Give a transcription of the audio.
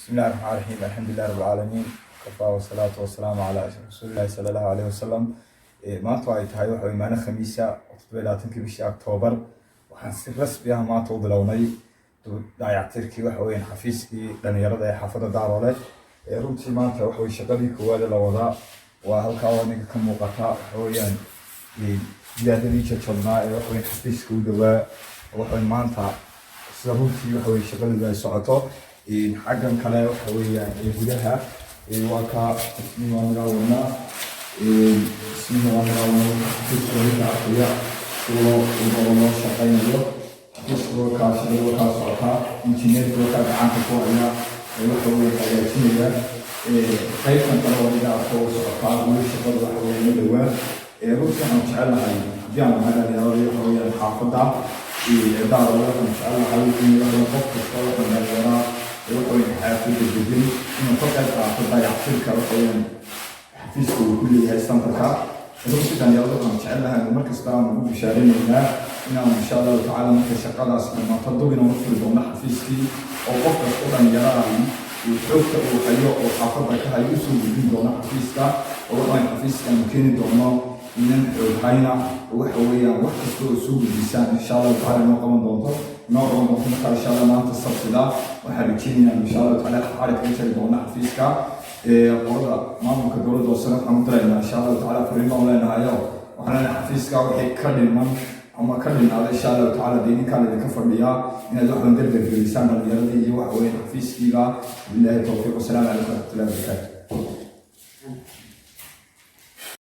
بسم الله الرحمن الرحيم الحمد لله رب العالمين كفى والصلاة والسلام على رسول الله صلى الله عليه وسلم maanta ay tahay waxa weeye maalin khamiisa 27 bishii October waxaan si rasmi ah maanta u bilownay dayactirkii waxa weeye xafiiskii dhalinyarada ee xaafadda Daaroole runtii maanta waxa weeye shaqadii koowaad la wadaa waa halka wanaga ka muuqata waxa weeyaan diyaadadii jajabnaa ee waxa weeye xafiiska u dhawaa waxa weeye maanta sida runtii waxa weeye shaqadii ay socoto xaggan kale waxa weeyaan gudaha waa ka isniinka wana isniinka wana xafiiska akhriya oo shaqeeyo xafiiska kaashada ka socota injineerka ka gacanta ku haya waxa weeye hagaajinaya qaybtan kale oo ila soo socota oo shaqada waxa weeye dhawaa runtii aan jecelahay jaan magaalada waxa weeye xaafadda Daaroole aan jecelahay in qof kasta oo dhalinyaro wuxuu xaafadda degan inuu ka qayb qaato dayactirka waxa weeye xafiiska uu ku leeyahay sanadka runtii dhalinyarada aan jecelahay markasta aan ugu bishaareynaa inaan insha Allah taala marka shaqadaas dhamaato dubin oo furi doono xafiiskii oo qof kasta dhalinyaro ah uu xogta uu hayo oo xaafadda ka hayo soo gudbin doono xafiiska oo waxaan xafiiska keeni doono inaan hayna waxa weeyaan wax kasta oo soo gudbisaan insha Allah taala noo qaban doonto marka insha Allah maanta sabtida waxaan rajeynayaa insha Allah taala xaaladda ka jiri doona xafiiska qolada maamulka dowladda oo sanad aan dirayna insha Allah taala fariimo oo leenahay waxaan xafiiska wixii ka dhiman ama ka dhinaada insha Allah taala deegaanka la ka fadhiya inaad wax badan dardargelisaan dhalinyarada iyo wax weyn xafiiskiga billahi tawfiiq. Wassalaamu calaykum wa rahmatullahi wa barakatuh.